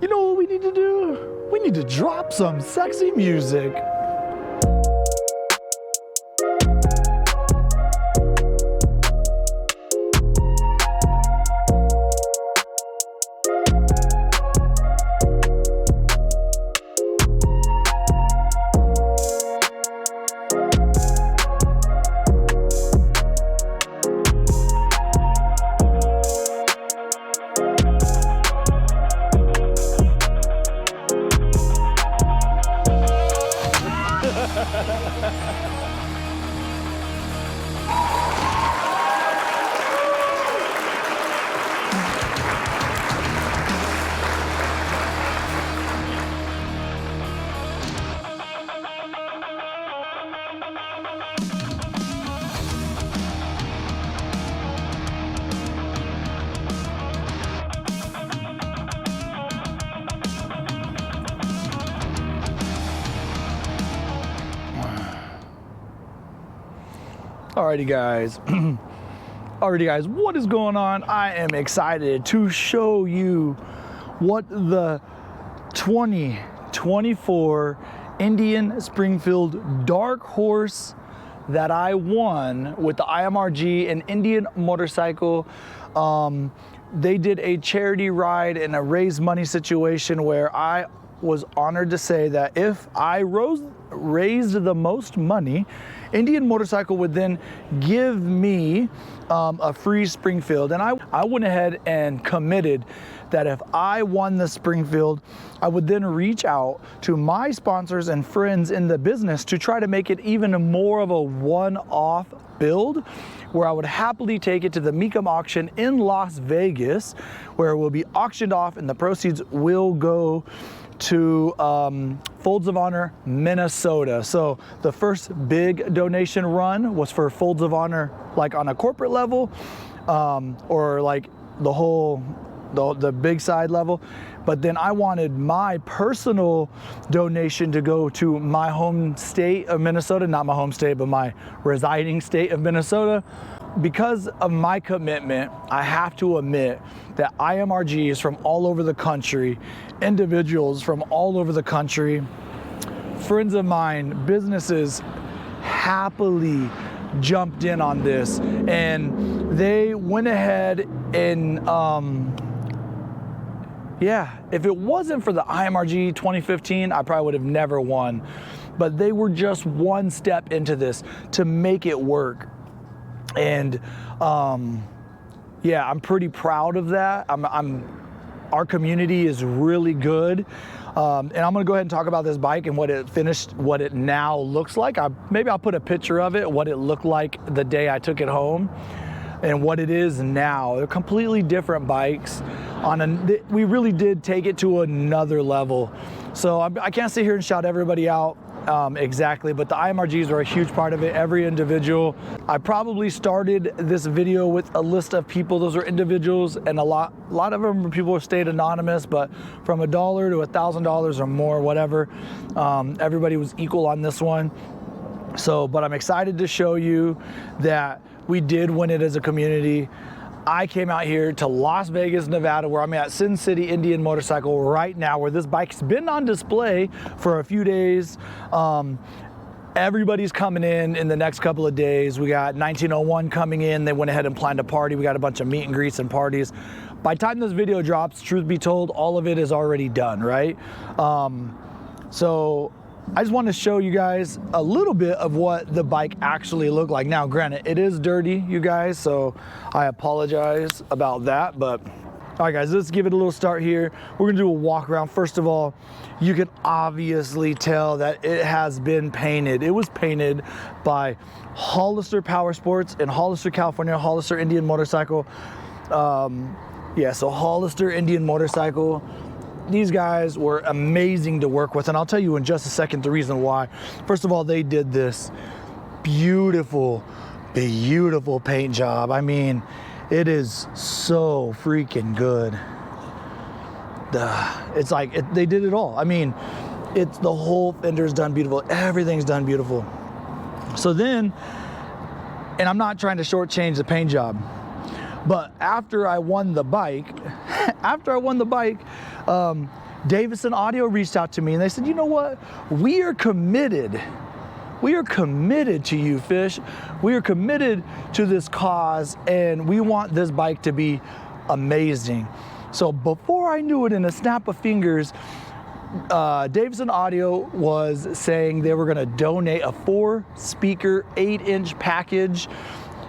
You know what we need to do? We need to drop some sexy music. Alrighty guys, what is going on? I am excited to show you what the 2024 Indian Springfield Dark Horse that I won with the IMRG and Indian Motorcycle. They did a charity ride and a raise money situation where I was honored to say that if I raised the most money, Indian Motorcycle would then give me a free Springfield. And I went ahead and committed that if I won the Springfield, I would then reach out to my sponsors and friends in the business to try to make it even more of a one-off build, where I would happily take it to the Mecum auction in Las Vegas, where it will be auctioned off and the proceeds will go to Folds of Honor, Minnesota. So the first big donation run was for Folds of Honor, like on a corporate level, or like the big side level. But then I wanted my personal donation to go to my home state of Minnesota, not my home state, but my residing state of Minnesota. Because of my commitment, I have to admit that IMRGs from all over the country, individuals from all over the country, friends of mine, businesses happily jumped in on this, and they went ahead and if it wasn't for the IMRG 2015, I probably would have never won. But they were just one step into this to make it work. And I'm pretty proud of that. Our community is really good. And I'm gonna go ahead and talk about this bike and what it now looks like. Maybe I'll put a picture of it, what it looked like the day I took it home, and what it is now. They're completely different bikes. We really did take it to another level. So I can't sit here and shout everybody out exactly, but the IMRGs are a huge part of it, every individual. I probably started this video with a list of people. Those are individuals, and a lot of them people have stayed anonymous, but from $1 to $1,000 or more, whatever, everybody was equal on this one. So, but I'm excited to show you that we did win it as a community. I came out here to Las Vegas, Nevada, where I'm at Sin City Indian Motorcycle right now, where this bike's been on display for a few days. Everybody's coming in the next couple of days. We got 1901 coming in. They went ahead and planned a party. We got a bunch of meet and greets and parties. By the time this video drops, truth be told, all of it is already done, right? So I just want to show you guys a little bit of what the bike actually looked like. Now, granted, it is dirty, you guys, so I apologize about that. But all right, guys, let's give it a little start here. We're gonna do a walk around. First of all, you can obviously tell that it has been painted. It was painted by Hollister Power Sports in Hollister, California, Hollister Indian Motorcycle. So Hollister Indian Motorcycle. These guys were amazing to work with, and I'll tell you in just a second the reason why. First of all, they did this beautiful, beautiful paint job. I mean, it is so freaking good. It's like they did it all. I mean, it's the whole fender's done beautiful. Everything's done beautiful. So then, and I'm not trying to shortchange the paint job, but after I won the bike, Davison Audio reached out to me and they said, you know what? We are committed. We are committed to you, Fish. We are committed to this cause and we want this bike to be amazing. So before I knew it, in a snap of fingers, Davison Audio was saying they were gonna donate a 4-speaker, 8-inch package.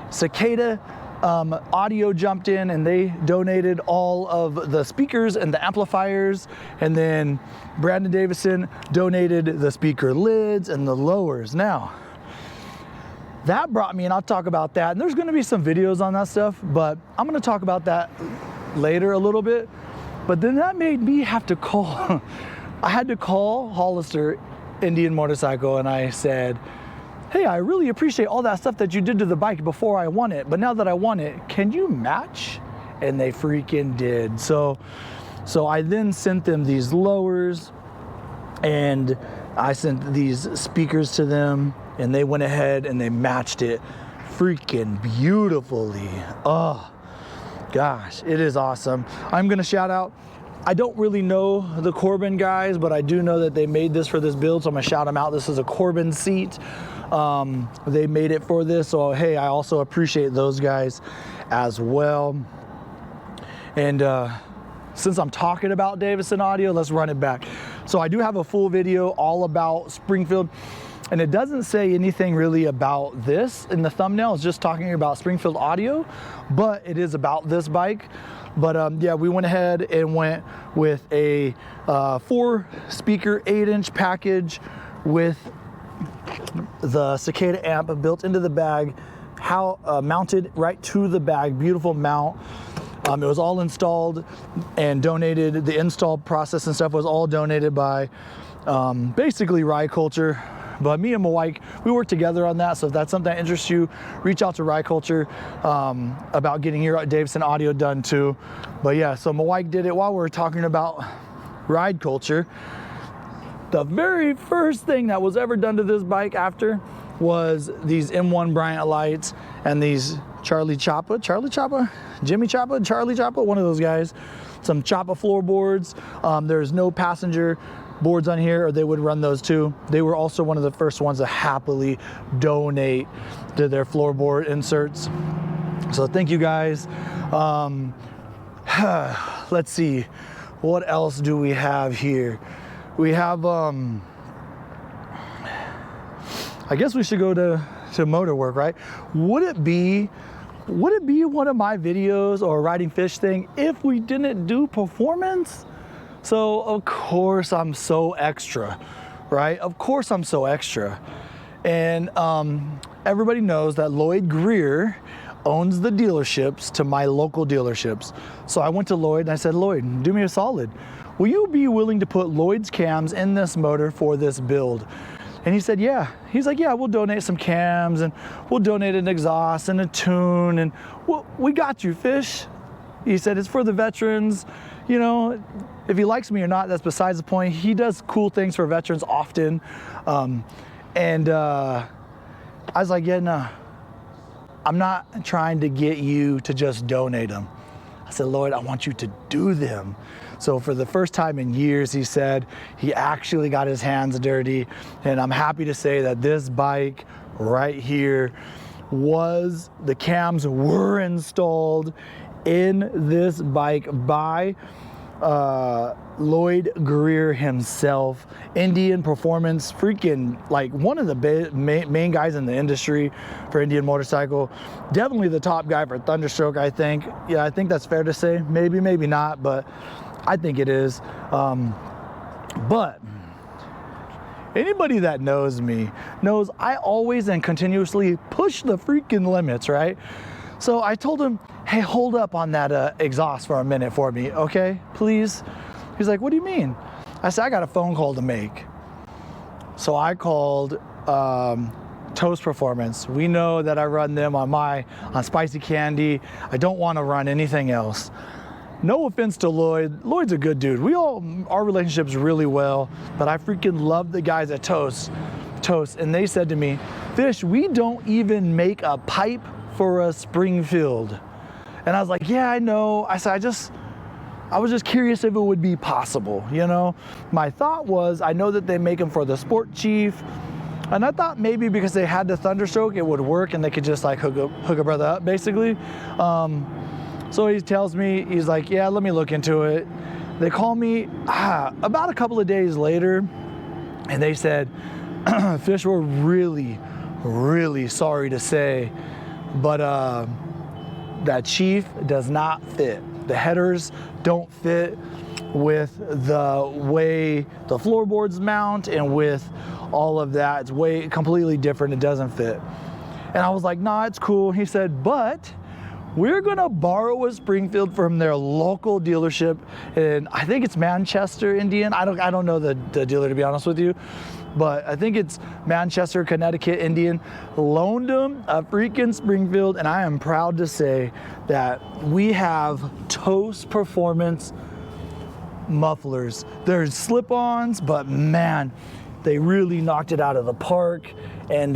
Cicada Audio jumped in and they donated all of the speakers and the amplifiers, and then Brandon Davison donated the speaker lids and the lowers. Now, that brought me, and I'll talk about that, and there's gonna be some videos on that stuff, but I'm gonna talk about that later a little bit. But then that made me have to call, I had to call Hollister Indian Motorcycle, and I said, hey, I really appreciate all that stuff that you did to the bike before I won it, but now that I won it, can you match? And they freaking did. So I then sent them these lowers and I sent these speakers to them, and they went ahead and they matched it freaking beautifully. Oh gosh, it is awesome. I'm gonna shout out, I don't really know the Corbin guys, but I do know that they made this for this build, so I'm gonna shout them out. This is a Corbin seat. They made it for this, so hey, I also appreciate those guys as well. And since I'm talking about Davison Audio, let's run it back. So I do have a full video all about Springfield, and it doesn't say anything really about this in the thumbnail. It's just talking about Springfield Audio, but it is about this bike. But yeah, we went ahead and went with a 4-speaker, 8-inch package with the Cicada amp built into the bag, mounted right to the bag. Beautiful mount. It was all installed and donated. The install process and stuff was all donated by basically Ride Culture. But me and my wife, we work together on that. So if that's something that interests you, reach out to Ride Culture about getting your Davison Audio done too. But yeah, so my wife did it while we were talking about Ride Culture. The very first thing that was ever done to this bike after was these M1 Bryant lights and these Jimmy Choppa, Charlie Choppa, one of those guys. Some Choppa floorboards. There's no passenger boards on here, or they would run those too. They were also one of the first ones to happily donate to their floorboard inserts. So thank you guys. Let's see, what else do we have here? We have, I guess we should go to motor work, right? Would it be one of my videos or a Ridingfish thing if we didn't do performance? So of course I'm so extra, right? Of course I'm so extra. And everybody knows that Lloyd Greer owns the dealerships to my local dealerships. So I went to Lloyd and I said, Lloyd, do me a solid. Will you be willing to put Lloyd's cams in this motor for this build? And he said, yeah. He's like, yeah, we'll donate some cams and we'll donate an exhaust and a tune, and we got you, Fish. He said, it's for the veterans. You know, if he likes me or not, that's besides the point. He does cool things for veterans often. I was like, yeah, no, I'm not trying to get you to just donate them. I said, Lloyd, I want you to do them. So for the first time in years, he said he actually got his hands dirty. And I'm happy to say that this bike right here the cams were installed in this bike by Lloyd Greer himself. Indian Performance, freaking like one of the main guys in the industry for Indian motorcycle. Definitely the top guy for Thunderstroke, I think. Yeah, I think that's fair to say. Maybe, maybe not, but I think it is. But anybody that knows me knows I always and continuously push the freaking limits, right? So I told him, hey, hold up on that exhaust for a minute for me, okay, please? He's like, what do you mean? I said, I got a phone call to make. So I called Toast Performance. We know that I run them on Spicy Candy. I don't want to run anything else. No offense to Lloyd. Lloyd's a good dude. Our relationship's really well, but I freaking love the guys at Toast. And they said to me, Fish, we don't even make a pipe for a Springfield. And I was like, yeah, I know. I said, I was just curious if it would be possible, you know? My thought was, I know that they make them for the Sport Chief, and I thought maybe because they had the Thunderstroke, it would work and they could just like hook a brother up, basically. So he tells me, he's like, yeah, let me look into it. They call me about a couple of days later, and they said, Fish, we're really, really sorry to say, but that Chief does not fit. The headers don't fit with the way the floorboards mount and with all of that. It's way completely different. It doesn't fit. And I was like, nah, it's cool. He said, but we're gonna borrow a Springfield from their local dealership, and I think it's Manchester, Indian. I don't know the dealer, to be honest with you, but I think it's Manchester, Connecticut, Indian. Loaned them a freaking Springfield, and I am proud to say that we have Toast Performance mufflers. They're slip-ons, but man, they really knocked it out of the park. And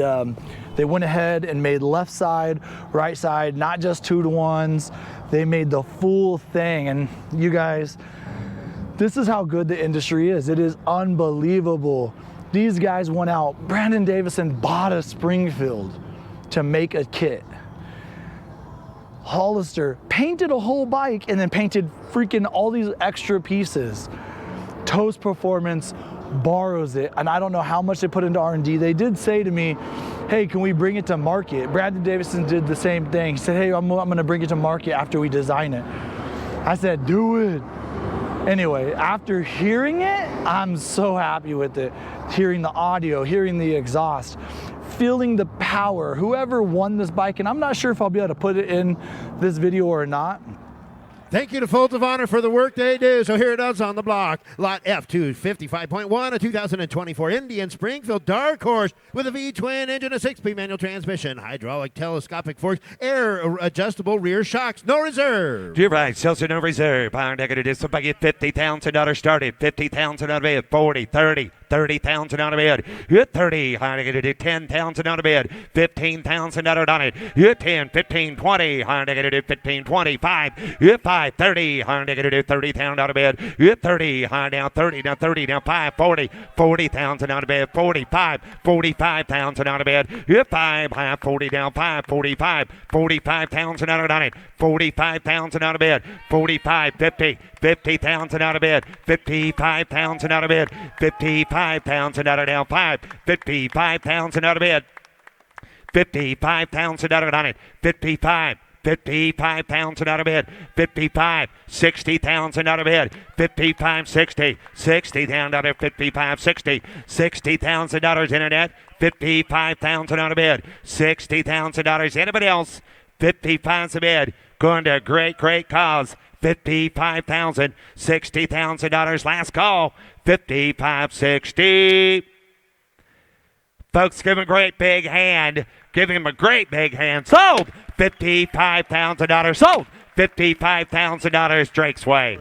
they went ahead and made left side, right side, not just 2-to-1s. They made the full thing. And you guys, this is how good the industry is. It is unbelievable. These guys went out. Brandon Davison bought a Springfield to make a kit. Hollister painted a whole bike and then painted freaking all these extra pieces. Toast Performance borrows it, and I don't know how much they put into R&D. They did say to me, hey, can we bring it to market? Brandon Davison did the same thing. He said, hey, I'm gonna bring it to market after we design it. I said, do it. Anyway, after hearing it, I'm so happy with it. Hearing the audio, hearing the exhaust, feeling the power. Whoever won this bike, and I'm not sure if I'll be able to put it in this video or not. Thank you to Folds of Honor for the work they do. So here it is on the block. Lot F255.1, a 2024 Indian Springfield Dark Horse with a V-twin engine, a 6-speed manual transmission, hydraulic telescopic forks, air adjustable rear shocks, no reserve. You're right, Seltzer, no reserve. Power deck of this one, get $50,000 started. $50,000 out of bed, 40, 30. 30,000 out of bed. You're 30. High to get it 10,000 out of bed. 15,000 out on it. You're 10, 15, 20. High to get it 15, 25. You're 5, 30. High to get it 30,000 out of bed. You're 30. High down 30, down 30, down 5, 40. 40,000 out of bed. 45, 45,000 out of bed. You're 5, high 40 down 5, 45. 45,000 out on it. 45,000 out of bed. 45, 50. 50,000 out of bed. 55,000 out of bed. 55,000 out of down 5. 55,000 out of bed. 55,000 out of on it. 55. 55,000 out of bed. 55. 60,000 out of bed. 55, 60. 60 down out of 55, 60. $60,000 internet. 55,000 out of bed. $60,000. Anybody else? 55 a bed. Going to a great, great cause. 55,000, $60,000. Last call, 55, 60. Folks, give him a great big hand. Give him a great big hand. Sold. $55,000. Sold. $55,000 Drake's way.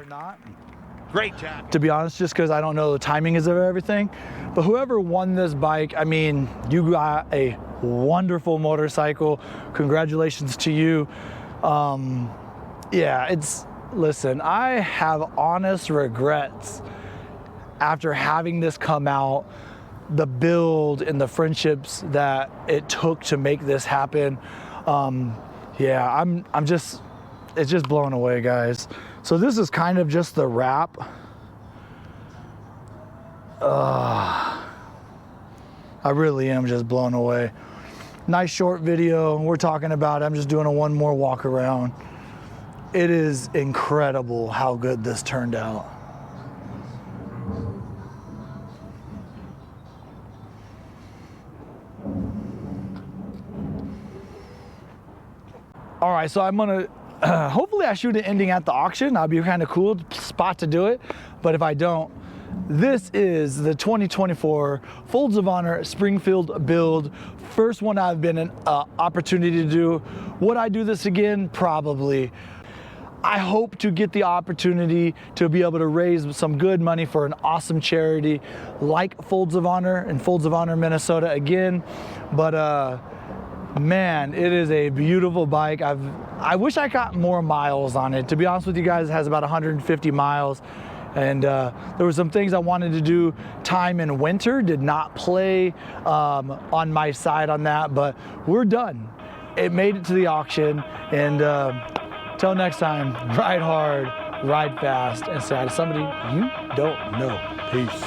Great job. To be honest, just because I don't know the timing is of everything. But whoever won this bike, I mean, you got a wonderful motorcycle. Congratulations to you. Yeah, listen, I have honest regrets after having this come out, the build and the friendships that it took to make this happen. Yeah, it's just blown away, guys. So this is kind of just the wrap. I really am just blown away. Nice short video. We're talking about, I'm just doing one more walk around. It is incredible how good this turned out. All right, so I'm gonna, hopefully I shoot an ending at the auction. That'd be kind of cool spot to do it. But if I don't, this is the 2024 Folds of Honor Springfield build. First one I've been an opportunity to do. Would I do this again? Probably. I hope to get the opportunity to be able to raise some good money for an awesome charity like Folds of Honor and Folds of Honor Minnesota again. But Man, it is a beautiful bike. I wish I got more miles on it. To be honest with you guys, it has about 150 miles. And there were some things I wanted to do. Time in winter did not play on my side on that, but we're done. It made it to the auction. And till next time, ride hard, ride fast, and say hi to somebody you don't know. Peace.